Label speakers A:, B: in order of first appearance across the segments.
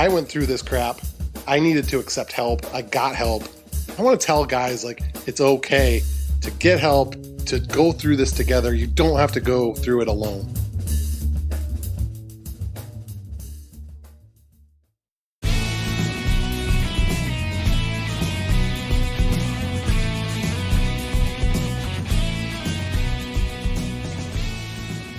A: I went through this crap. I needed to accept help. I got help. I want to tell guys, like, it's okay to get help, to go through this together. You don't have to go through it alone.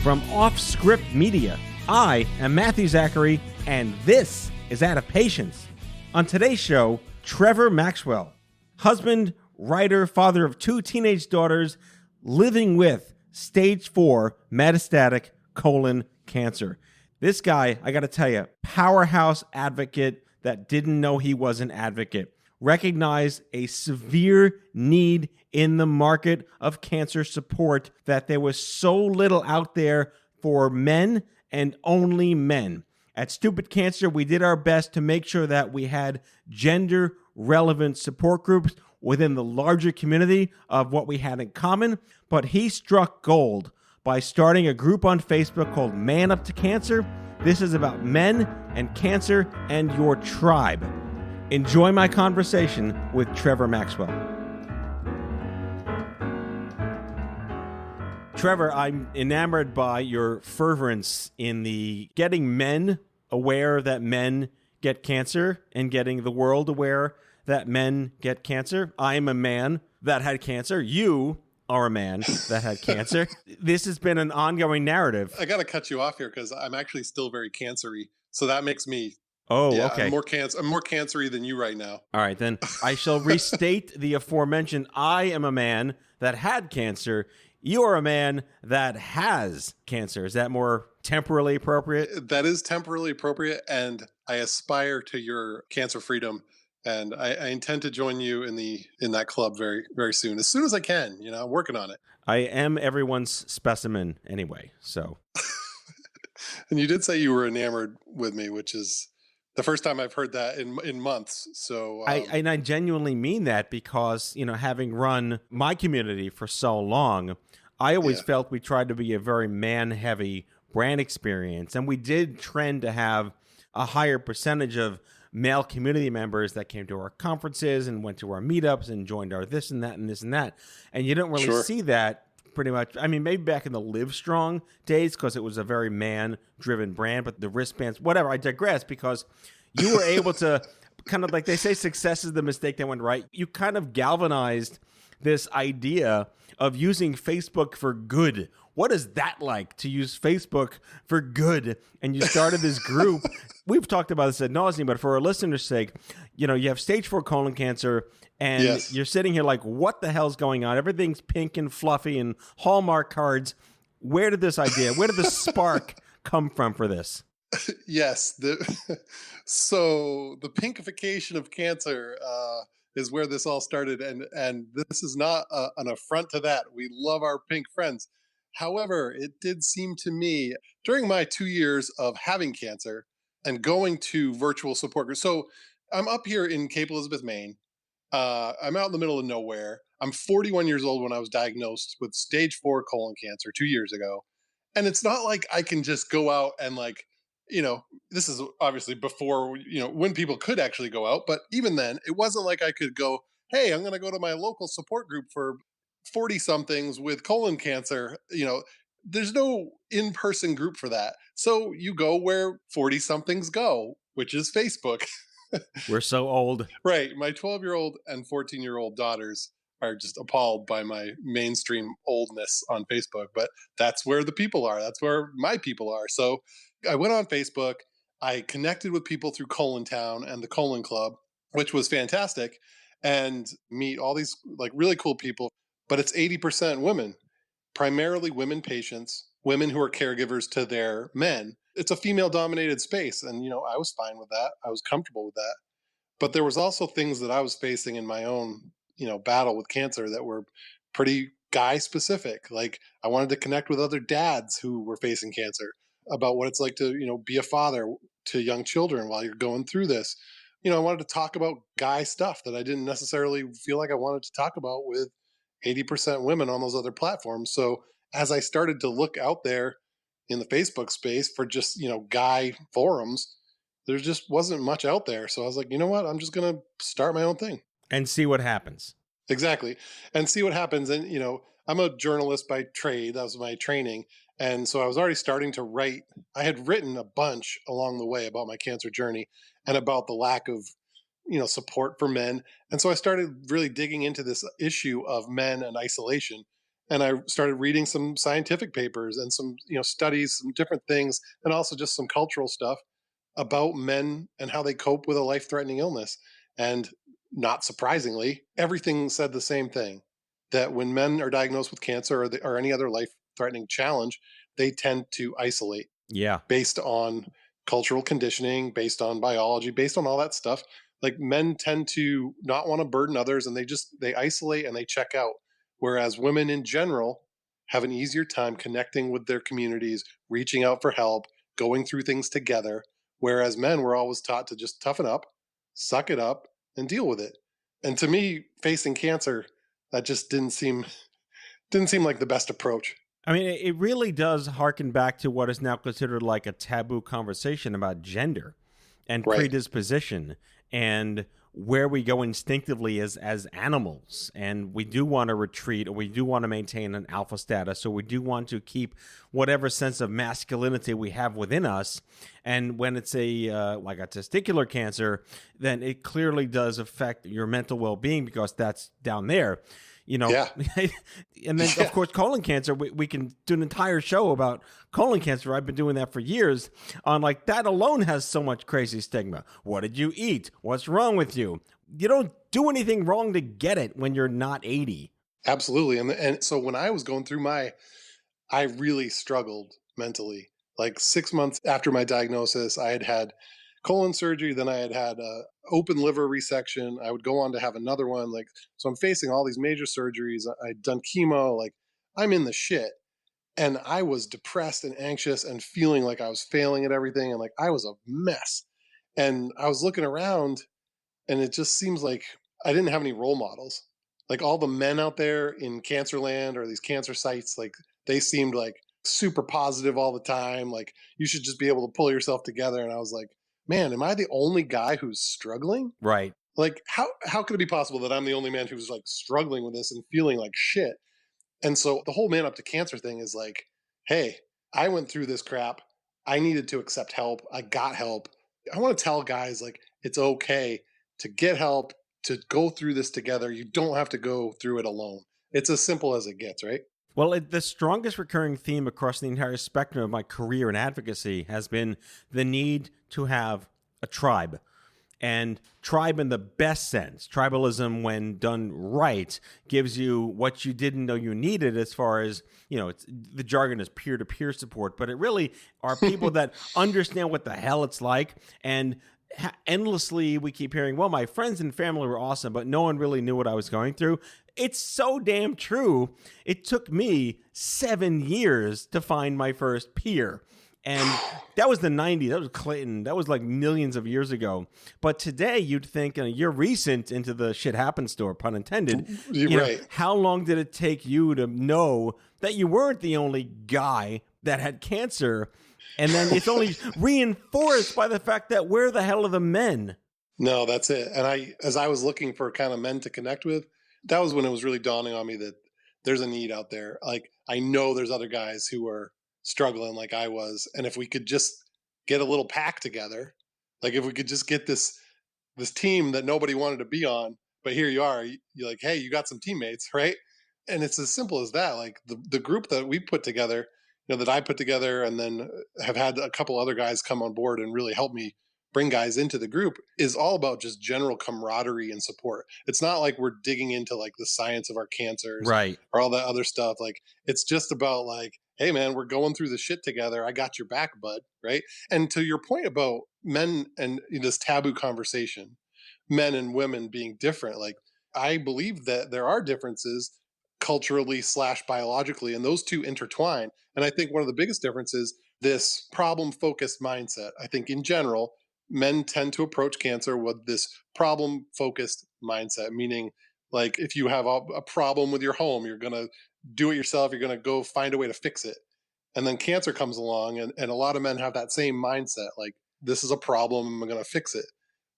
B: From Off Script Media, I am Matthew Zachary, and this is Out of Patience. On today's show, Trevor Maxwell, husband, writer, father of 2 teenage daughters, living with stage 4 metastatic colon cancer. This guy, I got to tell you, powerhouse advocate that didn't know he was an advocate. Recognized a severe need in the market of cancer support, that there was so little out there for men and only men. At Stupid Cancer, we did our best to make sure that we had gender-relevant support groups within the larger community of what we had in common, but he struck gold by starting a group on Facebook called Man Up to Cancer. This is about men and cancer and your tribe. Enjoy my conversation with Trevor Maxwell. Trevor, I'm enamored by your fervence in the getting men aware that men get cancer and getting the world aware that men get cancer. I'm a man that had cancer. You are a man that had cancer. This has been an ongoing narrative.
A: I got to cut you off here because I'm actually still very cancer-y. So that makes me...
B: Okay.
A: I'm more cancer-y than you right now.
B: All right, then I shall restate the aforementioned. I am a man that had cancer. You are a man that has cancer. Is that more temporally appropriate?
A: That is temporally appropriate, and I aspire to your cancer freedom, and I intend to join you in that club very, very soon as I can. I'm working on it.
B: I am everyone's specimen anyway, so.
A: And you did say you were enamored with me, which is the first time I've heard that in months. So
B: I genuinely mean that because, having run my community for so long, I always felt we tried to be a very man-heavy brand experience. And we did trend to have a higher percentage of male community members that came to our conferences and went to our meetups and joined our this and that and this and that. And you don't really see that pretty much. I mean, maybe back in the Live Strong days because it was a very man-driven brand, but the wristbands, whatever. I digress because you were able to kind of, like they say, success is the mistake that went right. You kind of galvanized this idea of using Facebook for good. What is that like to use Facebook for good? And you started this group. We've talked about this ad nauseum, but for our listeners' sake, you have stage 4 colon cancer, and you're sitting here like, what the hell's going on? Everything's pink and fluffy and Hallmark cards. Where did this spark come from for this?
A: Yes. So the pinkification of cancer is where this all started. And this is not an affront to that. We love our pink friends. However, it did seem to me during my 2 years of having cancer and going to virtual support groups. So I'm up here in Cape Elizabeth, Maine. I'm out in the middle of nowhere. I'm 41 years old when I was diagnosed with stage 4 colon cancer 2 years ago. And it's not like I can just go out and this is obviously before, when people could actually go out. But even then, it wasn't like I could go, hey, I'm going to go to my local support group for 40 somethings with colon cancer. There's no in-person group for that. So you go where 40 somethings go, which is Facebook.
B: We're so old.
A: Right. My 12-year-old and 14-year-old daughters are just appalled by my mainstream oldness on Facebook. But that's where the people are. That's where my people are. So I went on Facebook. I connected with people through Colon Town and the Colon Club, which was fantastic, and meet all these really cool people. But it's 80% women, primarily women patients, women who are caregivers to their men. It's a female-dominated space, and I was fine with that. I was comfortable with that. But there was also things that I was facing in my own, battle with cancer that were pretty guy-specific. Like I wanted to connect with other dads who were facing cancer about what it's like to, be a father to young children while you're going through this. I wanted to talk about guy stuff that I didn't necessarily feel like I wanted to talk about with 80% women on those other platforms. So as I started to look out there in the Facebook space for just, guy forums, there just wasn't much out there. So I was like, you know what? I'm just going to start my own thing.
B: And see what happens.
A: Exactly. And see what happens. And, I'm a journalist by trade. That was my training. And so I was already starting to write. I had written a bunch along the way about my cancer journey and about the lack of, support for men. And so I started really digging into this issue of men and isolation. And I started reading some scientific papers and some, studies, some different things, and also just some cultural stuff about men and how they cope with a life threatening illness. And not surprisingly, everything said the same thing, that when men are diagnosed with cancer or any other life threatening challenge, they tend to isolate
B: Yeah.
A: based on cultural conditioning, based on biology, based on all that stuff. Like men tend to not want to burden others and they isolate and they check out. Whereas women in general have an easier time connecting with their communities, reaching out for help, going through things together. Whereas men were always taught to just toughen up, suck it up, and deal with it. And to me, facing cancer, that just didn't seem like the best approach.
B: I mean, it really does harken back to what is now considered like a taboo conversation about gender and
A: Right.
B: predisposition and where we go instinctively as animals. And we do want to retreat, or we do want to maintain an alpha status, or we do want to keep whatever sense of masculinity we have within us. And when it's like a testicular cancer, then it clearly does affect your mental well-being, because that's down there.
A: Yeah.
B: And then
A: Yeah.
B: of course colon cancer, we can do an entire show about colon cancer. I've been doing that for years on, like, that alone has so much crazy stigma. What did you eat? What's wrong with you? You don't do anything wrong to get it when you're not 80.
A: Absolutely. And so when I was going through I really struggled mentally. Like 6 months after my diagnosis, I had had colon surgery. Then I had had a open liver resection. I would go on to have another one. Like, so I'm facing all these major surgeries. I'd done chemo. Like, I'm in the shit. And I was depressed and anxious and feeling like I was failing at everything. And like, I was a mess. And I was looking around, and it just seems like I didn't have any role models. Like all the men out there in cancer land or these cancer sites, like they seemed like super positive all the time. Like you should just be able to pull yourself together. And I was like, man, am I the only guy who's struggling?
B: Right.
A: Like how could it be possible that I'm the only man who's like struggling with this and feeling like shit? And so the whole man up to cancer thing is like, hey, I went through this crap. I needed to accept help. I got help. I want to tell guys like it's okay to get help, to go through this together. You don't have to go through it alone. It's as simple as it gets, right?
B: Well, the strongest recurring theme across the entire spectrum of my career in advocacy has been the need to have a tribe. And tribe in the best sense, tribalism, when done right, gives you what you didn't know you needed, as far as, the jargon is peer-to-peer support, but it really are people that understand what the hell it's like. And endlessly we keep hearing, well, my friends and family were awesome, but no one really knew what I was going through. It's so damn true. It took me 7 years to find my first peer. And that was the 90s. That was Clinton. That was like millions of years ago. But today, you'd think, you're recent into the shit happens store, pun intended.
A: You're right.
B: How long did it take you to know that you weren't the only guy that had cancer? And then it's only reinforced by the fact that where the hell are the men?
A: No, that's it. And as I was looking for kind of men to connect with, that was when it was really dawning on me that there's a need out there. Like, I know there's other guys who are struggling like I was. And if we could just get a little pack together, like if we could just get this team that nobody wanted to be on, but here you are, you're like, hey, you got some teammates, right? And it's as simple as that. Like the group that we put together, that I put together, and then have had a couple other guys come on board and really help me bring guys into the group, is all about just general camaraderie and support. It's not like we're digging into like the science of our cancers,
B: Right,
A: or all that other stuff. Like it's just about like, hey man, we're going through the shit together. I got your back, bud. Right. And to your point about men and this taboo conversation, men and women being different, like I believe that there are differences culturally/biologically, and those two intertwine. And I think one of the biggest differences, this problem focused mindset. I think in general, men tend to approach cancer with this problem focused mindset, meaning like if you have a problem with your home, you're going to do it yourself, you're going to go find a way to fix it. And then cancer comes along, and a lot of men have that same mindset, like this is a problem. I'm going to fix it.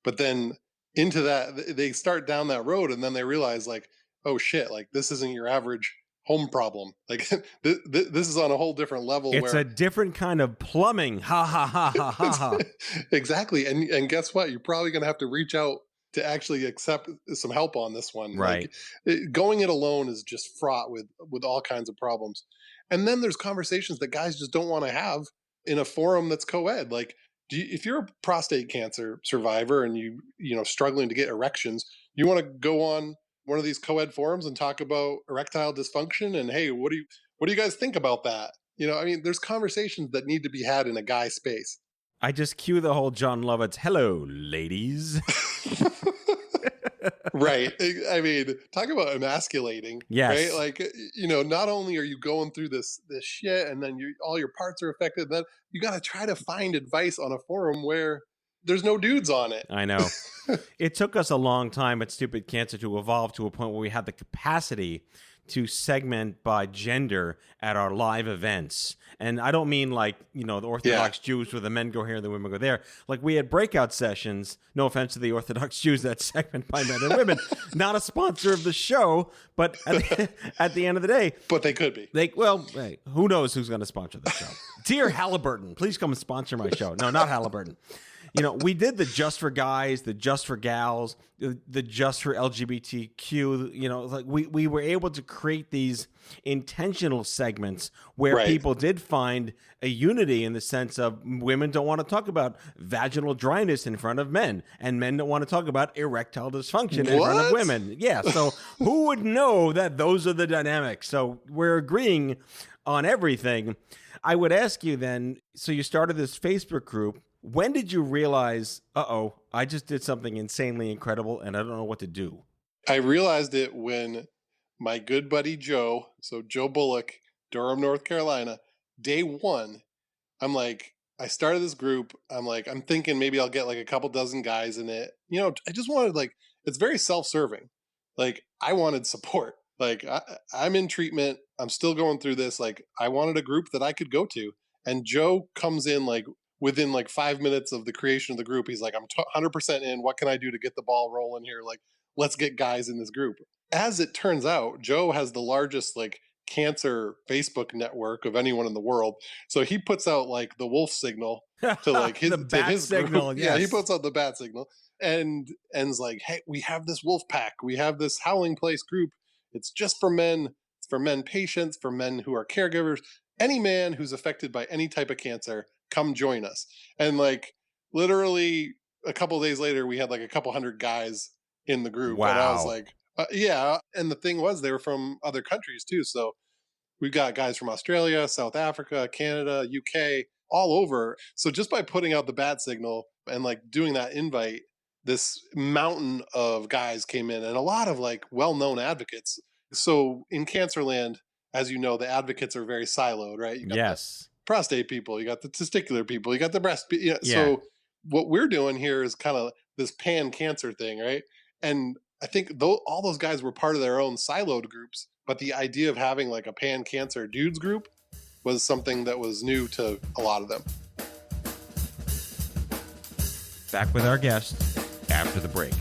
A: But then into that, they start down that road, and then they realize like, oh shit, like this isn't your average home problem. Like this is on a whole different level.
B: It's
A: where
B: a different kind of plumbing. Ha ha ha ha ha ha.
A: Exactly. And guess what? You're probably going to have to reach out to actually accept some help on this one.
B: Right.
A: Like, going it alone is just fraught with all kinds of problems. And then there's conversations that guys just don't want to have in a forum that's co-ed. Like, if you're a prostate cancer survivor and struggling to get erections, you want to go on one of these co-ed forums and talk about erectile dysfunction and, hey, what do you guys think about that? I mean, there's conversations that need to be had in a guy space.
B: I just cue the whole John Lovitz, hello, ladies.
A: Right. I mean, talk about emasculating.
B: Yes.
A: Right. Like, not only are you going through this shit and then all your parts are affected, then you got to try to find advice on a forum where there's no dudes on it.
B: I know. It took us a long time at Stupid Cancer to evolve to a point where we had the capacity to segment by gender at our live events. And I don't mean like, the Orthodox Jews where the men go here and the women go there. Like we had breakout sessions, no offense to the Orthodox Jews, that segment by men and women. Not a sponsor of the show, but at the end of the day.
A: But they could be.
B: Hey, who knows who's going to sponsor the show? Dear Halliburton, please come and sponsor my show. No, not Halliburton. We did the just for guys, the just for gals, the just for LGBTQ. Like we were able to create these intentional segments where people did find a unity in the sense of women don't want to talk about vaginal dryness in front of men, and men don't want to talk about erectile dysfunction in front of women. Yeah, so who would know that those are the dynamics? So we're agreeing on everything. I would ask you then, so you started this Facebook group. When did you realize, I just did something insanely incredible and I don't know what to do?
A: I realized it when my good buddy Joe, so Joe Bullock, Durham, North Carolina, day one, I started this group. I'm thinking maybe I'll get like a couple dozen guys in it. I just wanted it's very self-serving. Like I wanted support. Like I'm in treatment. I'm still going through this. Like I wanted a group that I could go to. And Joe comes in within 5 minutes of the creation of the group. He's like, I'm 100% in. What can I do to get the ball rolling here? Like, let's get guys in this group. As it turns out, Joe has the largest cancer Facebook network of anyone in the world. So he puts out the wolf signal to his
B: signal.
A: Group.
B: Yes.
A: Yeah, he puts out the bat signal and's like, hey, we have this wolf pack. We have this howling place group. It's just for men. It's for men patients, for men who are caregivers. Any man who's affected by any type of cancer, come join us. And literally a couple of days later, we had a couple hundred guys in the group.
B: Wow.
A: And I was like, yeah. And the thing was, they were from other countries too. So we've got guys from Australia, South Africa, Canada, UK, all over. So just by putting out the bat signal and doing that invite, this mountain of guys came in, and a lot of well-known advocates. So in Cancerland, as you know, the advocates are very siloed, right? You got the prostate people, you got the testicular people, you got the breast. So what we're doing here is kind of this pan-cancer thing, right? And I think all those guys were part of their own siloed groups, but the idea of having a pan-cancer dudes group was something that was new to a lot of them.
B: Back with our guest after the break.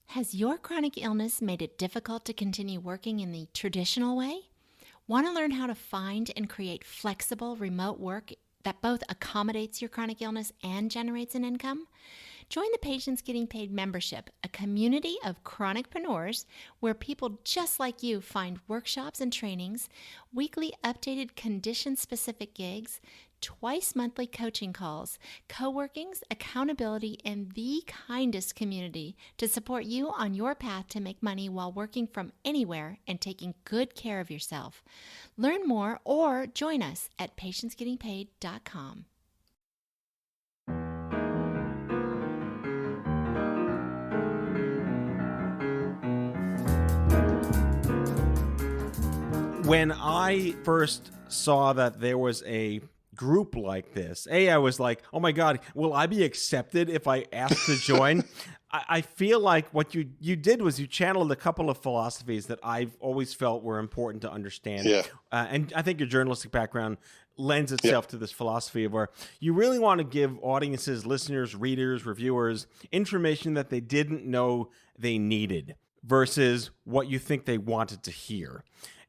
C: Has your chronic illness made it difficult to continue working in the traditional way? Want to learn how to find and create flexible remote work that both accommodates your chronic illness and generates an income? Join the Patients Getting Paid membership, a community of chronicpreneurs where people just like you find workshops and trainings, weekly updated condition-specific gigs, twice monthly coaching calls, co-workings, accountability, and the kindest community to support you on your path to make money while working from anywhere and taking good care of yourself. Learn more or join us at patientsgettingpaid.com.
B: When I first saw that there was a group like this. I was like, oh my God, will I be accepted if I ask to join? I feel like what you did was you channeled a couple of philosophies that I've always felt were important to understand.
A: Yeah.
B: And I think your journalistic background lends itself
A: Yeah.
B: to this philosophy of where you really want to give audiences, listeners, readers, reviewers, information that they didn't know they needed versus what you think they wanted to hear.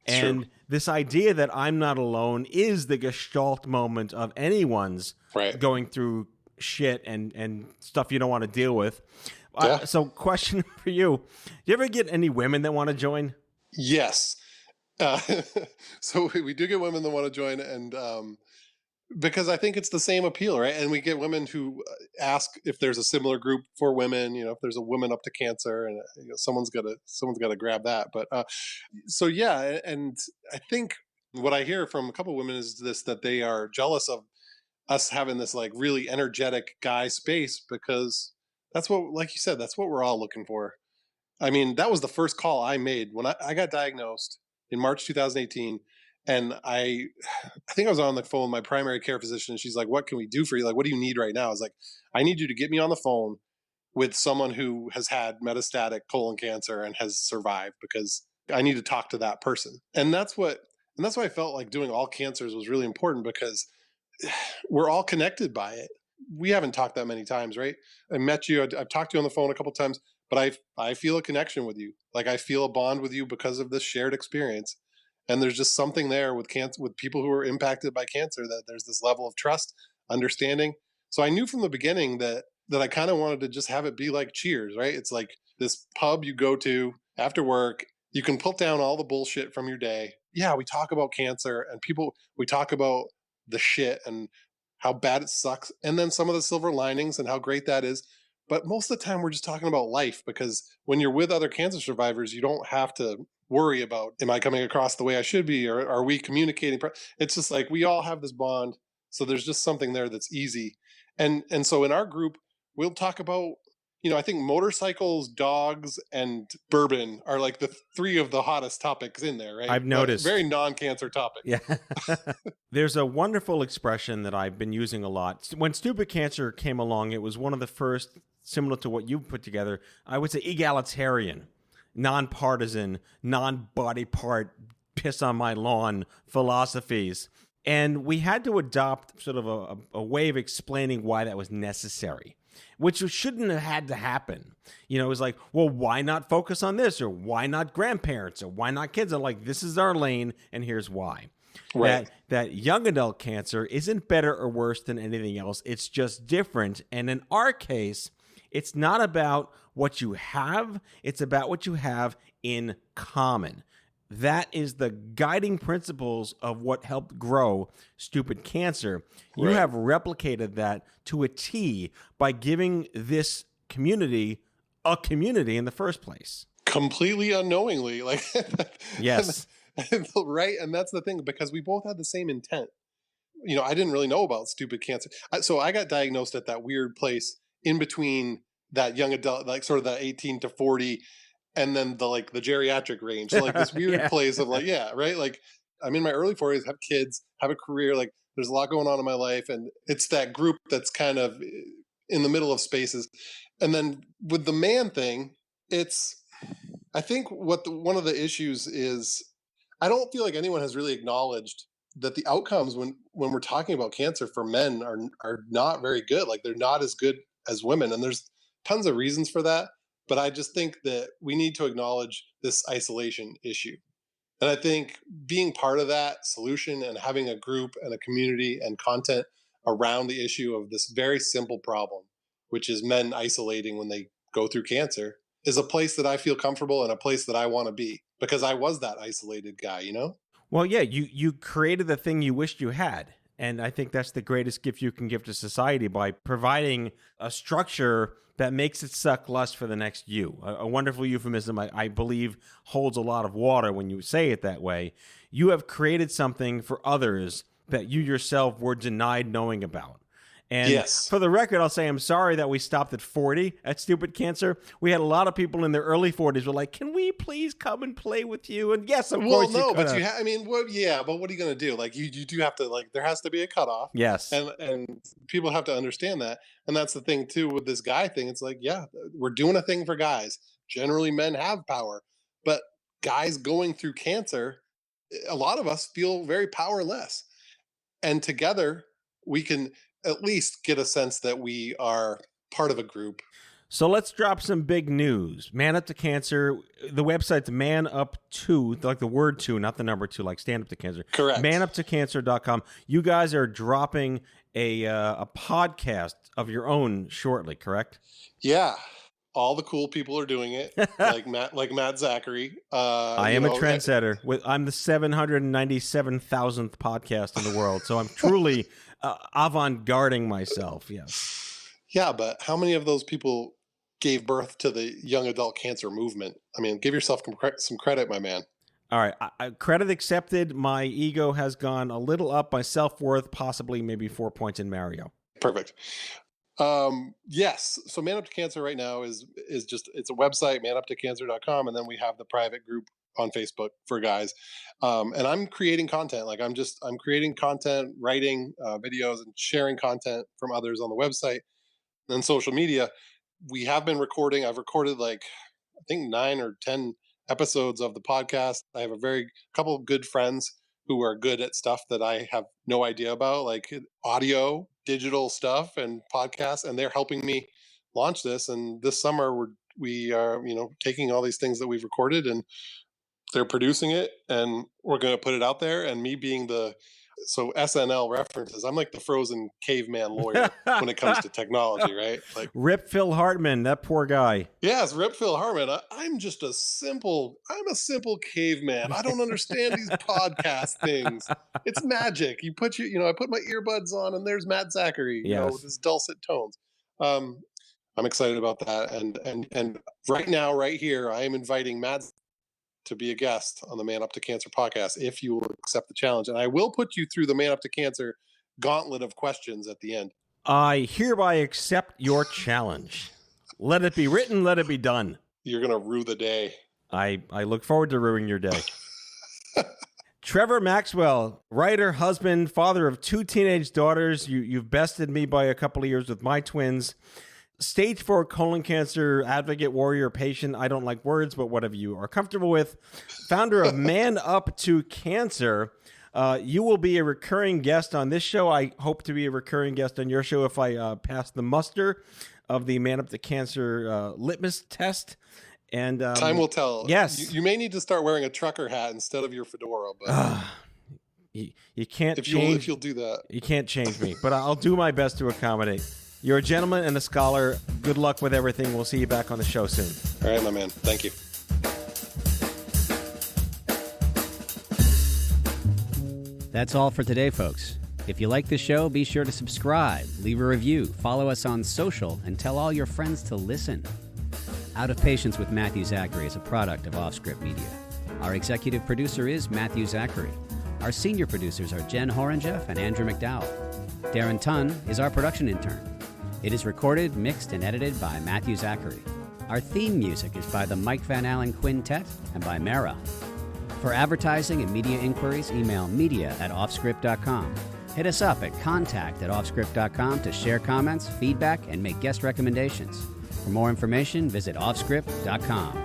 B: And
A: True.
B: this idea that I'm not alone is the gestalt moment of anyone's
A: Right.
B: going through shit and stuff you don't want to deal with.
A: Yeah.
B: So question for you, do you ever get any women that want to join?
A: Yes. Uh, so we do get women that want to join, and because I think it's the same appeal, right? And we get women who ask if there's a similar group for women, if there's a woman up to cancer, and someone's got to grab that. But so yeah, and I think what I hear from a couple of women is this, that they are jealous of us having this like really energetic guy space, because that's what, like you said, that's what we're all looking for. I mean, that was the first call I made when I got diagnosed in March 2018. And I think I was on the phone with my primary care physician, and she's like, "What can we do for you? Like, what do you need right now?" I was like, "I need you to get me on the phone with someone who has had metastatic colon cancer and has survived, because I need to talk to that person." And that's why I felt like doing all cancers was really important, because we're all connected by it. We haven't talked that many times, right? I met you. I've talked to you on the phone a couple of times, but I feel a connection with you. Like, I feel a bond with you because of this shared experience. And there's just something there with cancer, with people who are impacted by cancer, that there's this level of trust, understanding. So I knew from the beginning that I kind of wanted to just have it be like Cheers, right? It's like this pub you go to after work. You can put down all the bullshit from your day. Yeah, we talk about cancer, and we talk about the shit and how bad it sucks, and then some of the silver linings and how great that is. But most of the time, we're just talking about life, because when you're with other cancer survivors, you don't have to worry about, am I coming across the way I should be, or are we communicating? It's just like we all have this bond. So there's just something there that's easy. And so in our group, we'll talk about, I think motorcycles, dogs, and bourbon are like the three of the hottest topics in there, right?
B: I've noticed.
A: Very non-cancer topic.
B: Yeah. There's a wonderful expression that I've been using a lot. When Stupid Cancer came along, it was one of the first, similar to what you put together, I would say egalitarian, nonpartisan, non-body part, piss on my lawn philosophies. And we had to adopt sort of a way of explaining why that was necessary, which shouldn't have had to happen. It was like, well, why not focus on this? Or why not grandparents? Or why not kids? I'm like, this is our lane, and here's why.
A: Right.
B: That young adult cancer isn't better or worse than anything else. It's just different. And in our case, it's not about what you have. It's about what you have in common. That is the guiding principles of what helped grow Stupid Cancer. You
A: Right.
B: have replicated that to a T by giving this community a community in the first place.
A: Completely unknowingly. Like,
B: Yes.
A: right. And that's the thing, because we both had the same intent. I didn't really know about Stupid Cancer. So I got diagnosed at that weird place in between that young adult, like sort of the 18 to 40, and then the geriatric range. So like this weird
B: Yeah.
A: place of like, yeah, right. Like, I'm in my early 40s, have kids, have a career. Like, there's a lot going on in my life. And it's that group that's kind of in the middle of spaces. And then with the man thing, I think one of the issues is, I don't feel like anyone has really acknowledged that the outcomes when we're talking about cancer for men are not very good. Like, they're not as good as women. And there's tons of reasons for that. But I just think that we need to acknowledge this isolation issue. And I think being part of that solution and having a group and a community and content around the issue of this very simple problem, which is men isolating when they go through cancer, is a place that I feel comfortable and a place that I want to be, because I was that isolated guy,
B: Well, yeah, you created the thing you wished you had. And I think that's the greatest gift you can give to society, by providing a structure that makes it suck less for the next you. A wonderful euphemism, I believe, holds a lot of water when you say it that way. You have created something for others that you yourself were denied knowing about. And
A: Yes.
B: for the record, I'll say I'm sorry that we stopped at 40 at Stupid Cancer. We had a lot of people in their early 40s were like, can we please come and play with you? And yes, of course you could.
A: But but what are you going to do? Like, you do have to, like, there has to be a cutoff.
B: Yes.
A: And people have to understand that. And that's the thing, too, with this guy thing. It's like, yeah, we're doing a thing for guys. Generally, men have power. But guys going through cancer, a lot of us feel very powerless. And together, we can at least get a sense that we are part of a group.
B: So let's drop some big news. Man Up to Cancer. The website's Man Up To, like the word two, not the number two, like Stand Up to Cancer.
A: Correct.
B: manuptocancer.com. You guys are dropping a podcast of your own shortly, correct?
A: Yeah. All the cool people are doing it, like Matt Zachary.
B: I am a trendsetter. I'm the 797,000th podcast in the world, so I'm truly avant-garding myself. Yes.
A: Yeah, but how many of those people gave birth to the young adult cancer movement? I mean, give yourself some credit, my man.
B: All right, credit accepted. My ego has gone a little up. My self-worth, possibly maybe 4 points in Mario.
A: Perfect. Yes. So Man Up to Cancer right now is just, it's a website, manuptocancer.com. And then we have the private group on Facebook for guys. And I'm creating content. Like I'm creating content, writing videos and sharing content from others on the website and social media. We have been recording. I've recorded I think 9 or 10 episodes of the podcast. I have a couple of good friends who are good at stuff that I have no idea about, like audio, digital stuff and podcasts, and they're helping me launch this. And this summer we are, taking all these things that we've recorded and they're producing it and we're going to put it out there. And me being so SNL references, I'm like the frozen caveman lawyer when it comes to technology, right? Like
B: Rip Phil Hartman, that poor guy.
A: Yes, Rip Phil Hartman. I'm a simple caveman. I don't understand these podcast things. It's magic. I put my earbuds on and there's Matt Zachary, with his dulcet tones. I'm excited about that. And right now, right here, I am inviting Matt to be a guest on the Man Up to Cancer podcast if you will accept the challenge. And I will put you through the Man Up to Cancer gauntlet of questions at the end.
B: I hereby accept your challenge. Let it be written, let it be done.
A: You're going to rue the day.
B: I look forward to ruining your day. Trevor Maxwell, writer, husband, father of 2 teenage daughters. You've bested me by a couple of years with my twins. Stage 4 colon cancer advocate, warrior, patient. I don't like words, but whatever you are comfortable with. Founder of Man Up to Cancer. You will be a recurring guest on this show. I hope to be a recurring guest on your show if I pass the muster of the Man Up to Cancer litmus test. And
A: time will tell.
B: Yes.
A: You may need to start wearing a trucker hat instead of your fedora. But
B: you can't
A: if you'll do that.
B: You can't change me, but I'll do my best to accommodate. You're a gentleman and a scholar. Good luck with everything. We'll see you back on the show soon.
A: All right, my man. Thank you.
D: That's all for today, folks. If you like the show, be sure to subscribe, leave a review, follow us on social, and tell all your friends to listen. Out of Patience with Matthew Zachary is a product of Offscript Media. Our executive producer is Matthew Zachary. Our senior producers are Jen Horangeff and Andrew McDowell. Darren Tunn is our production intern. It is recorded, mixed, and edited by Matthew Zachary. Our theme music is by the Mike Van Allen Quintet and by Mara. For advertising and media inquiries, email media@offscript.com. Hit us up at contact@offscript.com to share comments, feedback, and make guest recommendations. For more information, visit offscript.com.